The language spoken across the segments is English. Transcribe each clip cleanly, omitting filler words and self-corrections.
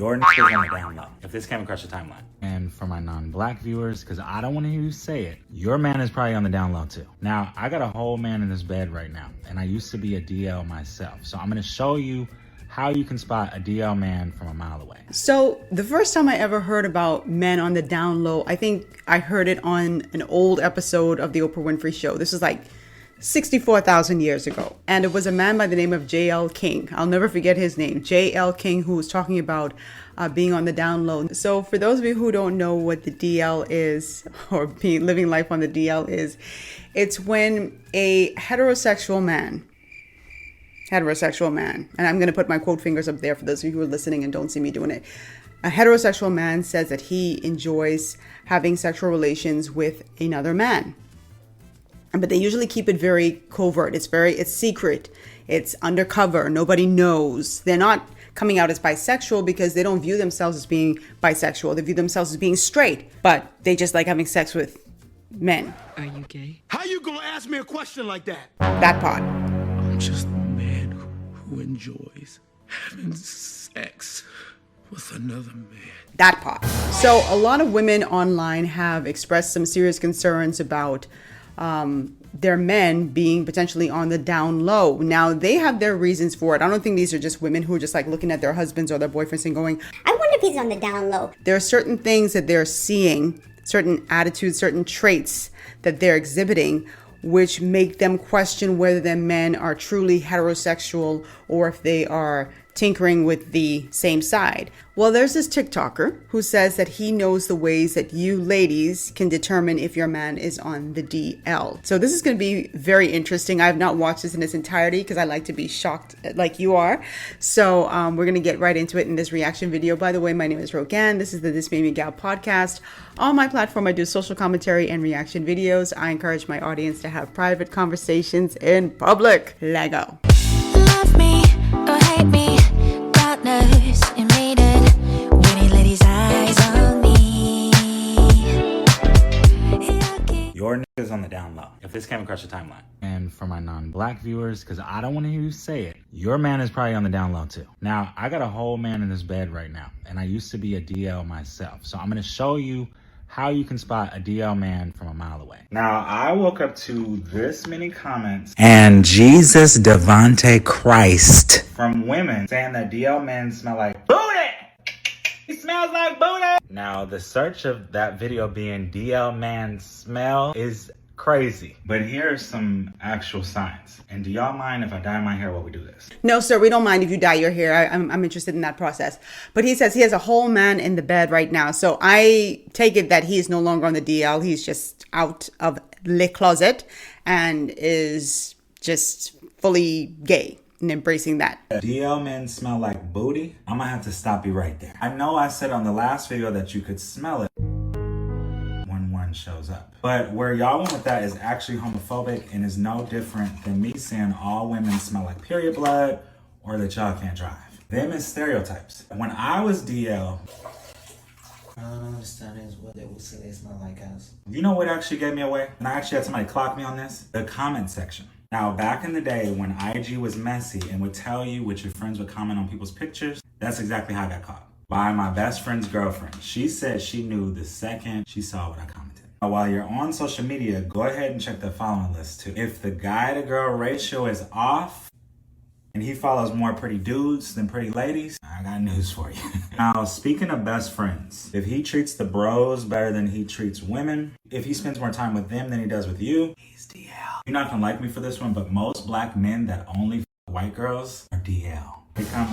Your niggas on the down low. If this came across your timeline. And for my non-black viewers, because I don't want to hear you say it, your man is probably on the down low too. Now, I got a whole man in this bed right now, and I used to be a DL myself. So I'm going to show you how you can spot a DL man from a mile away. So the first time I ever heard about men on the down low, I think I heard it on an old episode of the Oprah Winfrey Show. This was like 64,000 years ago. And it was a man by the name of J.L. King. I'll never forget his name, J.L. King, who was talking about being on the down low. So for those of you who don't know what the DL is, or living life on the DL is, it's when a heterosexual man, and I'm going to put my quote fingers up there for those of you who are listening and don't see me doing it. A heterosexual man says that he enjoys having sexual relations with another man. But they usually keep it very covert. It's secret. It's undercover. Nobody knows. They're not coming out as bisexual because they don't view themselves as being bisexual. They view themselves as being straight, but they just like having sex with men. Are you gay? How you gonna ask me a question like that? That part. I'm just a man who enjoys having sex with another man. That part. So a lot of women online have expressed some serious concerns about their men being potentially on the down low. Now, they have their reasons for it. I don't think these are just women who are just like looking at their husbands or their boyfriends and going, I wonder if he's on the down low. There are certain things that they're seeing, certain attitudes, certain traits that they're exhibiting, which make them question whether their men are truly heterosexual or if they are tinkering with the same side. Well, there's this TikToker who says that he knows the ways that you ladies can determine if your man is on the DL. So this is going to be very interesting. I have not watched this in its entirety because I like to be shocked like you are. So we're going to get right into it in this reaction video. By the way, my name is Rogan. This is the This Made Me Gal podcast. On my platform, I do social commentary and reaction videos. I encourage my audience to have private conversations in public. Lego. Love me or hate me, God knows you made it. When he let his eyes on me. Your niggas on the down low. If this came across your timeline. And for my non-black viewers, because I don't want to hear you say it, your man is probably on the down low too. Now, I got a whole man in this bed right now, and I used to be a DL myself. So I'm going to show you how you can spot a DL man from a mile away. Now, I woke up to this many comments and Jesus Devante Christ from women saying that DL men smell like booty. He smells like booty. Now, the search of that video being DL man smell is crazy. But here are some actual signs. And do y'all mind if I dye my hair while we do this? No, sir, we don't mind if you dye your hair. I'm interested in that process. But he says he has a whole man in the bed right now. So I take it that he is no longer on the DL. He's just out of the closet and is just fully gay and embracing that. DL men smell like booty. I'm gonna have to stop you right there. I know I said on the last video that you could smell it when one shows up. But where y'all went with that is actually homophobic and is no different than me saying all women smell like period blood or that y'all can't drive. Them is stereotypes. When I was DL, I don't understand is what they would say they smell like us. you know what actually gave me away? And I actually had somebody clock me on this? The comment section. Now, back in the day when IG was messy and would tell you what your friends would comment on people's pictures, that's exactly how I got caught. By my best friend's girlfriend. She said she knew the second she saw what I commented. Now, while you're on social media, go ahead and check the following list too. If the guy to girl ratio is off and he follows more pretty dudes than pretty ladies, I got news for you. Now, speaking of best friends, if he treats the bros better than he treats women, if he spends more time with them than he does with you, he's DL. You're not gonna like me for this one, but most black men that only f white girls are DL. They come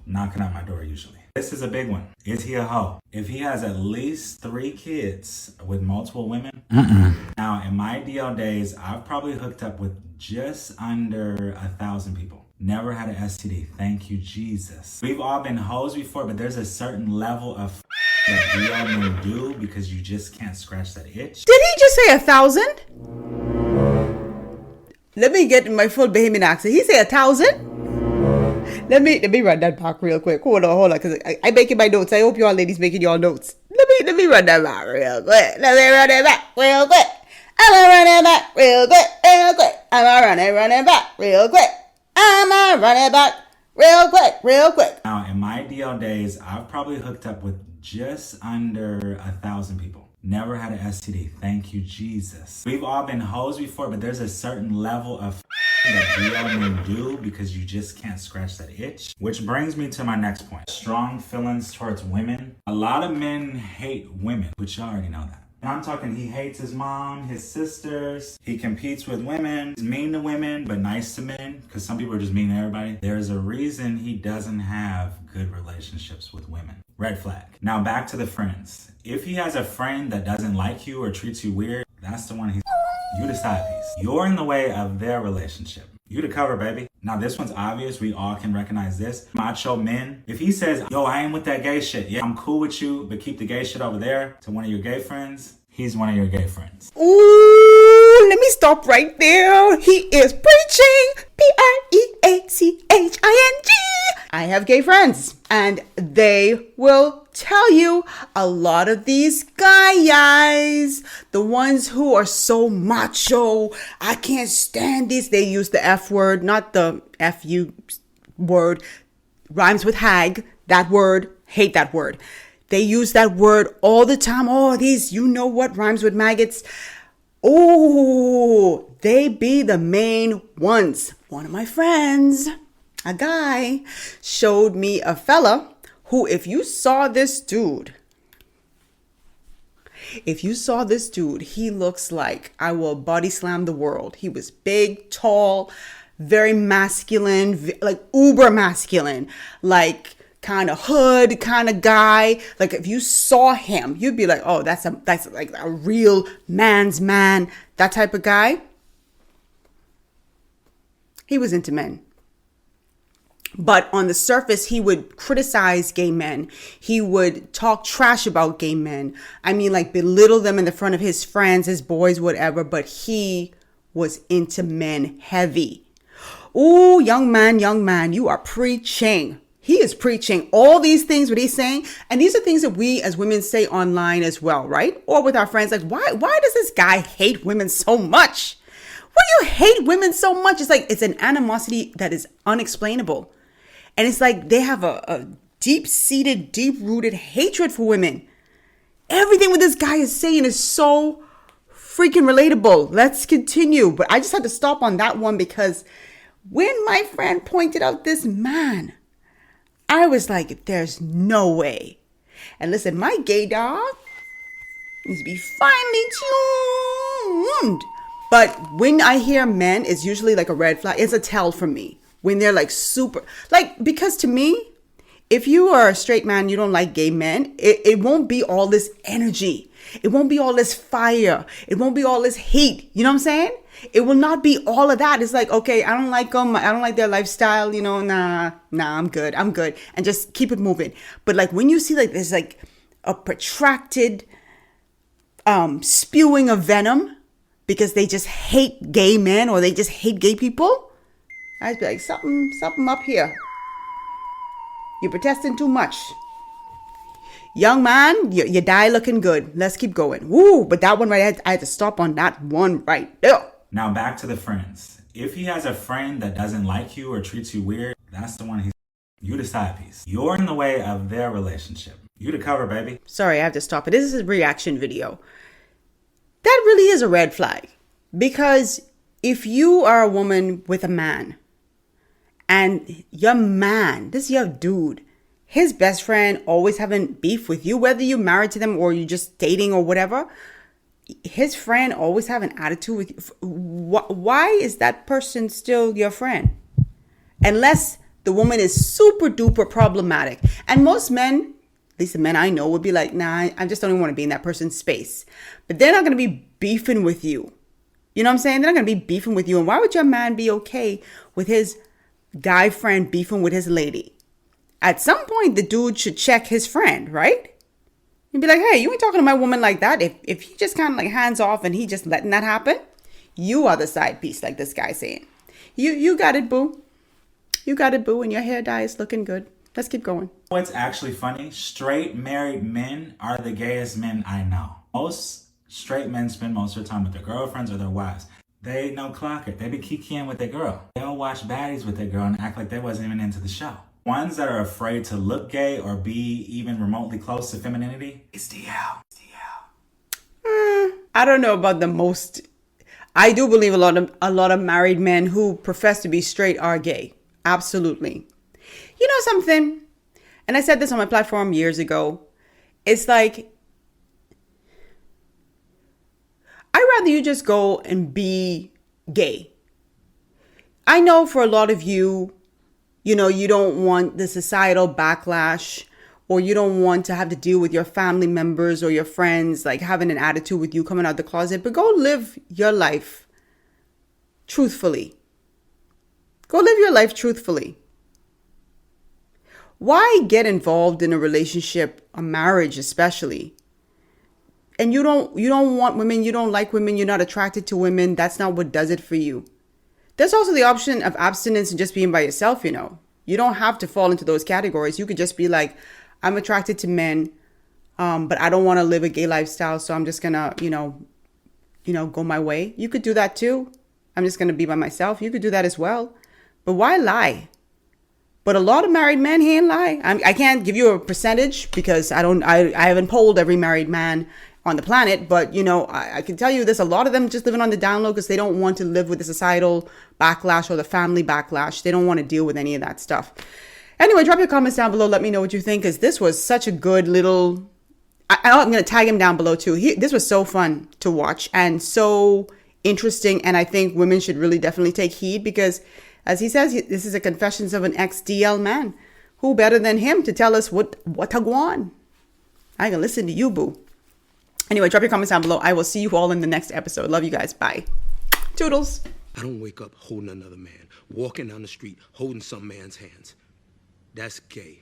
knocking at my door usually. This is a big one. Is he a hoe? If he has at least 3 kids with multiple women. Now, in my DL days, I've probably hooked up with just under 1,000 people. Never had an STD. Thank you, Jesus. We've all been hoes before, but there's a certain level of that DL men do because you just can't scratch that itch. Did he just say 1,000? Let me get my full Bahamian accent. He say 1,000? Let me run that back real quick. Hold on, because I making my notes. I hope you all ladies making your notes. Let me run that back real quick. Let me run it back real quick. I'ma run it back real quick, real quick. I'ma run it back real quick. I'ma run it back Real quick, real quick. Now, in my DL days, I've probably hooked up with just under 1,000 people. Never had an STD. Thank you, Jesus. We've all been hoes before, but there's a certain level of that DL men do because you just can't scratch that itch. Which brings me to my next point. Strong feelings towards women. A lot of men hate women, but you already know that. And I'm talking he hates his mom, his sisters. He competes with women. He's mean to women, but nice to men. Because some people are just mean to everybody. There's a reason he doesn't have good relationships with women. Red flag. Now back to the friends. If he has a friend that doesn't like you or treats you weird, that's the one he's... You the side piece. You're in the way of their relationship. You the cover, baby. Now this one's obvious. We all can recognize this. Macho men. If he says, yo, I ain't with that gay shit. Yeah, I'm cool with you, but keep the gay shit over there to one of your gay friends. He's one of your gay friends. Ooh, let me stop right there. He is preaching. Preaching. I have gay friends, and they will tell you a lot of these guys, the ones who are so macho, I can't stand this. They use the F word, not the F-U word. Rhymes with hag. That word, hate that word. They use that word all the time. Oh, these, you know what, rhymes with maggots. Oh, they be the main ones. One of my friends, a guy, showed me a fella who, if you saw this dude, he looks like I will body slam the world. He was big, tall, very masculine, like uber masculine, like kind of hood kind of guy. Like if you saw him, you'd be like, oh, that's like a real man's man, that type of guy. He was into men. But on the surface, he would criticize gay men. He would talk trash about gay men. I mean, like belittle them in the front of his friends, his boys, whatever. But he was into men heavy. Ooh, young man, you are preaching. He is preaching all these things, what he's saying. And these are things that we as women say online as well, right? Or with our friends, like, why does this guy hate women so much? Why do you hate women so much? It's like, it's an animosity that is unexplainable. And it's like they have a deep-seated, deep-rooted hatred for women. Everything what this guy is saying is so freaking relatable. Let's continue. But I just had to stop on that one because when my friend pointed out this man, I was like, there's no way. And listen, my gay dog needs to be finely tuned. But when I hear men, it's usually like a red flag. It's a tell for me. When they're like super, like, because to me, if you are a straight man, you don't like gay men, it won't be all this energy. It won't be all this fire. It won't be all this heat. You know what I'm saying? It will not be all of that. It's like, okay, I don't like them. I don't like their lifestyle. You know, nah, I'm good. And just keep it moving. But like when you see like there's like a protracted spewing of venom because they just hate gay men or they just hate gay people, I'd be like, something up here. You're protesting too much. Young man, you die looking good. Let's keep going. Woo, but that one right, I had to stop on that one right there. Now back to the friends. If he has a friend that doesn't like you or treats you weird, that's the one he's... You the side piece. You're in the way of their relationship. You the cover, baby. Sorry, I have to stop it. This is a reaction video. That really is a red flag. Because if you are a woman with a man, and your man, this is your dude, his best friend always having beef with you, whether you're married to them or you're just dating or whatever, his friend always have an attitude with you. Why is that person still your friend? Unless the woman is super duper problematic. And most men, at least the men I know, would be like, nah, I just don't even want to be in that person's space. But they're not going to be beefing with you. You know what I'm saying? They're not going to be beefing with you. And why would your man be okay with his guy friend beefing with his lady? At some point, the dude should check his friend, right? And be like, hey, you ain't talking to my woman like that. If he just kind of like hands off and he just letting that happen, you are the side piece, like this guy saying. You got it, boo. You got it, boo, and your hair dye is looking good. Let's keep going. What's actually funny, straight married men are the gayest men I know. Most straight men spend most of their time with their girlfriends or their wives. They ain't no clocker. They be kikiing with their girl. They'll watch baddies with their girl and act like they wasn't even into the show. Ones that are afraid to look gay or be even remotely close to femininity, it's DL. I don't know about the most. I do believe a lot of married men who profess to be straight are gay. Absolutely. You know something? And I said this on my platform years ago. It's like, I'd rather you just go and be gay. I know for a lot of you, you know, you don't want the societal backlash, or you don't want to have to deal with your family members or your friends like having an attitude with you coming out the closet, but go live your life truthfully. Go live your life truthfully. Why get involved in a relationship, a marriage especially, and you don't want women, you don't like women, you're not attracted to women, that's not what does it for you. There's also the option of abstinence and just being by yourself, you know. You don't have to fall into those categories. You could just be like, I'm attracted to men, but I don't want to live a gay lifestyle, so I'm just gonna, you know, go my way. You could do that too. I'm just gonna be by myself. You could do that as well. But why lie? But a lot of married men ain't lie. I can't give you a percentage because I haven't polled every married man on the planet, but you know, I can tell you there's a lot of them just living on the down low because they don't want to live with the societal backlash or the family backlash. They don't want to deal with any of that stuff. Anyway, drop your comments down below. Let me know what you think, because this was such a good little... I'm going to tag him down below too. This was so fun to watch and so interesting. And I think women should really definitely take heed because, as he says, this is a confessions of an ex-DL man. Who better than him to tell us what to go on? I can listen to you, boo. Anyway, drop your comments down below. I will see you all in the next episode. Love you guys. Bye. Toodles. I don't wake up holding another man, walking down the street, holding some man's hands. That's gay.